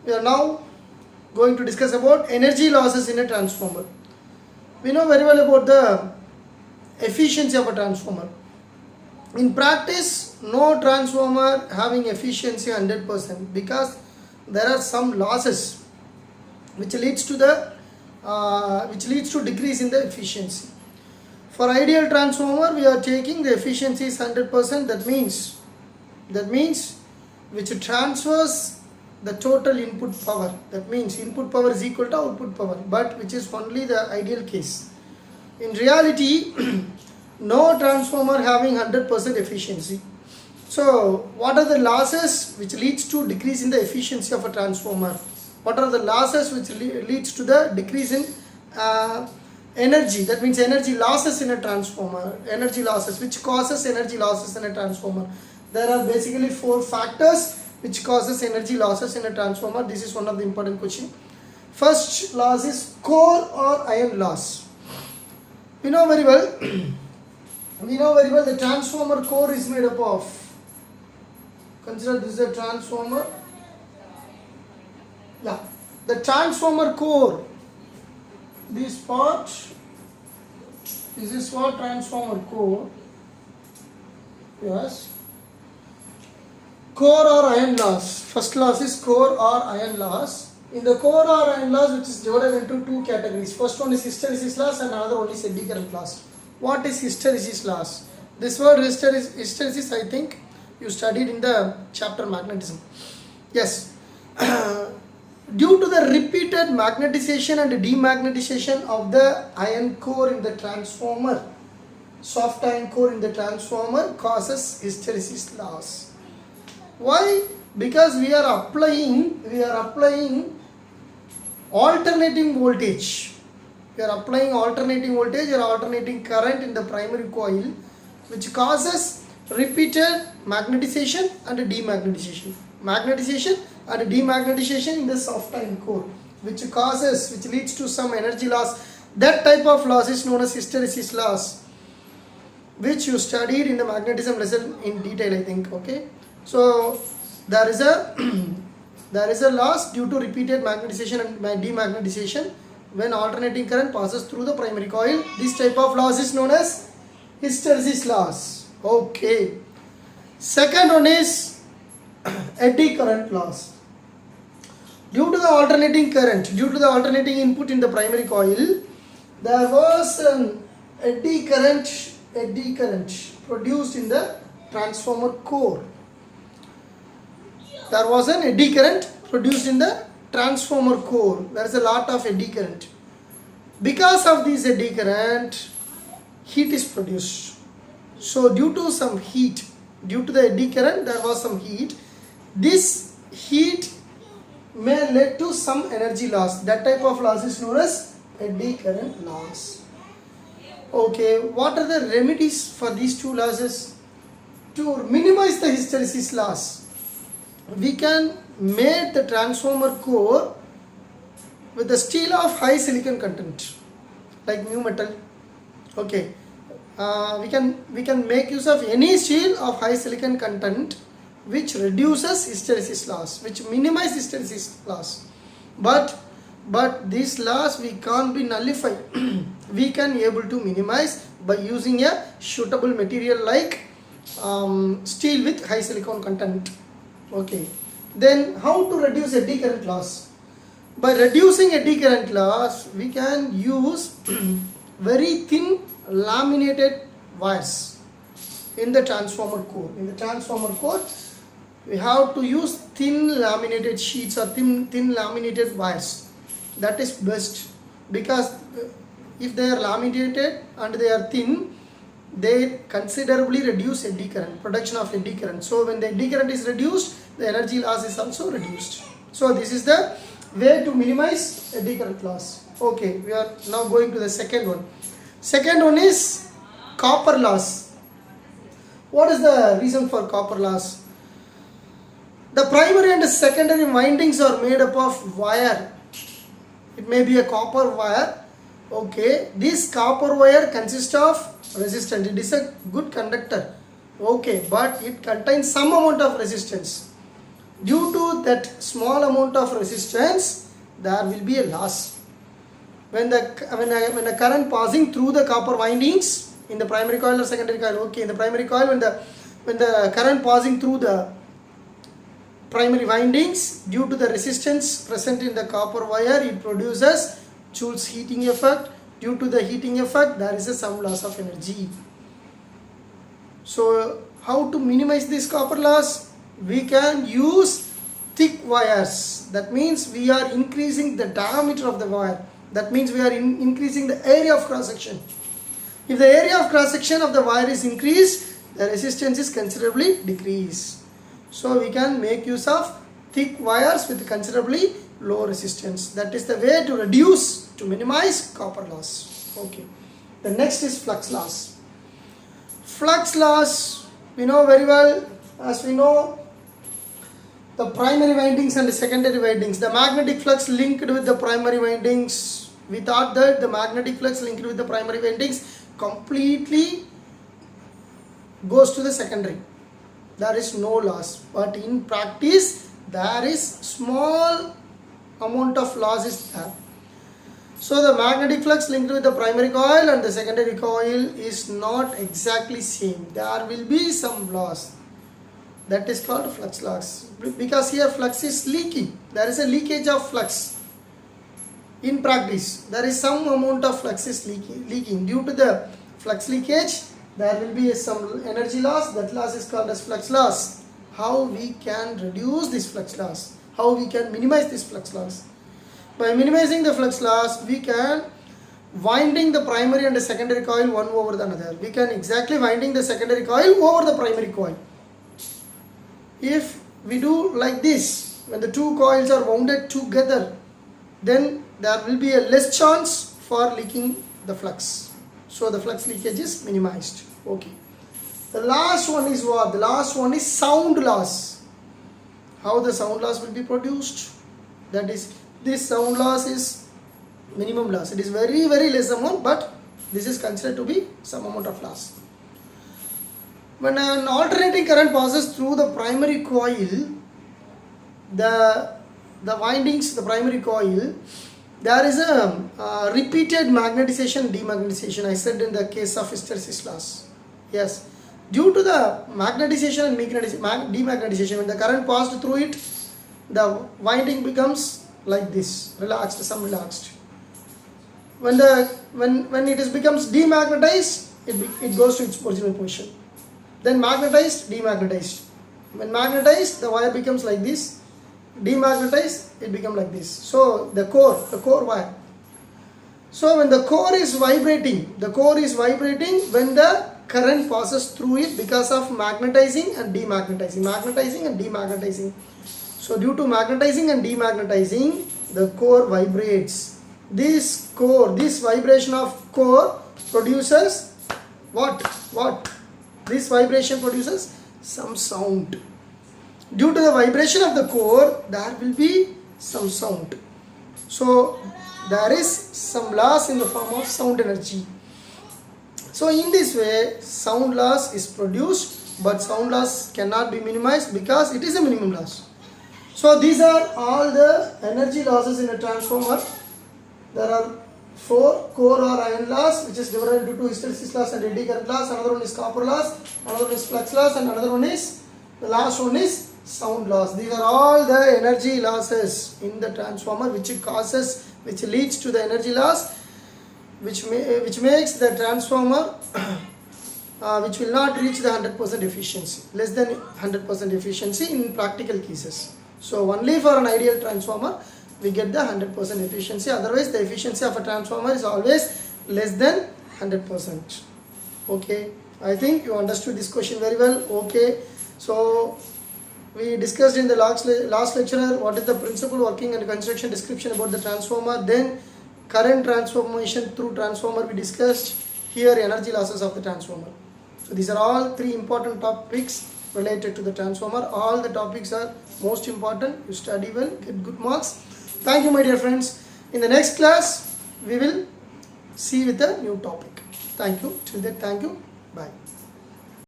We are now going to discuss about energy losses in a transformer. We know very well about the efficiency of a transformer. In practice, no transformer having efficiency 100% because there are some losses which leads to decrease in the efficiency. For ideal transformer, we are taking the efficiency is 100%. That means which transfers the total input power. That means input power is equal to output power, but which is only the ideal case. In reality, no transformer having 100% efficiency. So what are the losses which leads to decrease in the efficiency of a transformer? What are the losses which leads to the decrease in energy? That means energy losses in a transformer. Energy losses, which causes energy losses in a transformer. There are basically 4 factors which causes energy losses in a transformer. This is one of the important question. First loss is core or iron loss. We know very well the transformer core is made up of, consider this is a transformer. Yeah, the transformer core, this part, this is what transformer core. Yes, core or iron loss. First loss is core or iron loss. In the core or iron loss, which is divided into 2 categories. First one is hysteresis loss and another one is eddy current loss. What is hysteresis loss? This word hysteresis, I think you studied in the chapter magnetism. Yes. Due to the repeated magnetization and demagnetization of the iron core in the transformer, soft iron core in the transformer causes hysteresis loss. Why? Because we are applying alternating voltage. We are applying alternating voltage or alternating current in the primary coil, which causes repeated magnetization and demagnetization. Magnetization and demagnetization in the soft iron core, which leads to some energy loss. That type of loss is known as hysteresis loss, which you studied in the magnetism lesson in detail, I think. Okay, so there is a loss due to repeated magnetization and demagnetization when alternating current passes through the primary coil. This type of loss is known as hysteresis loss. Okay, second one is eddy current loss. Due to the alternating input in the primary coil, there was an eddy current produced in the transformer core. There was an eddy current produced in the transformer core. There is a lot of eddy current. Because of this eddy current, heat is produced. So due to the eddy current, there was some heat. This heat may lead to some energy loss. That type of loss is known as eddy current loss. Okay, what are the remedies for these 2 losses? To minimize the hysteresis loss, we can make the transformer core with the steel of high silicon content, like mu metal. Okay, we can make use of any steel of high silicon content, which reduces hysteresis loss, which minimize hysteresis loss. But this loss we can't be nullified. We can able to minimize by using a suitable material like steel with high silicon content. Okay, then how to reduce eddy current loss? By reducing eddy current loss, we can use very thin laminated wires in the transformer core. In the transformer core, we have to use thin laminated sheets or thin laminated wires. That is best, because if they are laminated and they are thin, they considerably reduce eddy current, production of eddy current. So when the eddy current is reduced, the energy loss is also reduced. So this is the way to minimize eddy current loss. Okay, we are now going to the second one. Second one is copper loss. What is the reason for copper loss? The primary and secondary windings are made up of wire. It may be a copper wire. Okay, this copper wire consists of resistance. It is a good conductor. Okay, but it contains some amount of resistance. due to that small amount of resistance, there will be a loss. When the current passing through the copper windings in the primary coil or secondary coil, okay, in the primary coil, when the current passing through the primary windings, due to the resistance present in the copper wire, it produces Joule's heating effect. Due to the heating effect, there is some loss of energy. So how to minimize this copper loss? We can use thick wires. That means we are increasing the diameter of the wire. That means we are increasing the area of cross section. If the area of cross section of the wire is increased, the resistance is considerably decreased. So we can make use of thick wires with considerably low resistance. That is the way to reduce, to minimize copper loss. Okay. The next is flux loss. Flux loss, we know very well, as we know, the primary windings and the secondary windings. The magnetic flux linked with the primary windings. We thought that the magnetic flux linked with the primary windings completely goes to the secondary. There is no loss. But in practice, there is small amount of loss is there. So the magnetic flux linked with the primary coil and the secondary coil is not exactly same. There will be some loss. That is called flux loss. Because here flux is leaking. There is a leakage of flux. In practice, there is some amount of flux is leaking. Due to the flux leakage, there will be some energy loss. That loss is called as flux loss. How we can reduce this flux loss? How we can minimize this flux loss? By minimizing the flux loss, we can winding the primary and the secondary coil one over the another. We can exactly winding the secondary coil over the primary coil. If we do like this, when the two coils are wounded together, then there will be a less chance for leaking the flux. So the flux leakage is minimized. Okay. The last one is what? The last one is sound loss. How the sound loss will be produced? That is, this sound loss is minimum loss. It is very, very less amount, but this is considered to be some amount of loss. When an alternating current passes through the primary coil, the windings, the primary coil, there is a repeated magnetization, demagnetization. I said in the case of hysteresis loss. Yes. Due to the magnetization and demagnetization, when the current passed through it, the winding becomes like this, relaxed, some relaxed. When it becomes demagnetized, it goes to its original position. Then magnetized, demagnetized. When magnetized, the wire becomes like this. Demagnetized, it becomes like this. So the core wire. So when the core is vibrating when the current passes through it because of magnetizing and demagnetizing. So due to magnetizing and demagnetizing, the core vibrates. This vibration of core produces what? This vibration produces some sound. Due to the vibration of the core, there will be some sound. So there is some loss in the form of sound energy. So in this way, sound loss is produced, but sound loss cannot be minimized because it is a minimum loss. So these are all the energy losses in a transformer. There are 4: core or iron loss, which is divided into hysteresis loss and eddy current loss. Another one is copper loss, another one is flux loss, and another one is, the last one is sound loss. These are all the energy losses in the transformer which leads to the energy loss, which makes the transformer which will not reach the 100% efficiency, less than 100% efficiency in practical cases. So only for an ideal transformer we get the 100% efficiency. Otherwise, the efficiency of a transformer is always less than 100%. Okay, I think you understood this question very well. Okay, so we discussed in the last lecture what is the principle, working and construction description about the transformer. Then current transformation through transformer we discussed. Here energy losses of the transformer. So these are all 3 important topics related to the transformer. All the topics are most important. You study well, get good marks. Thank you, my dear friends. In the next class, we will see with a new topic. Thank you. Till then, thank you. Bye.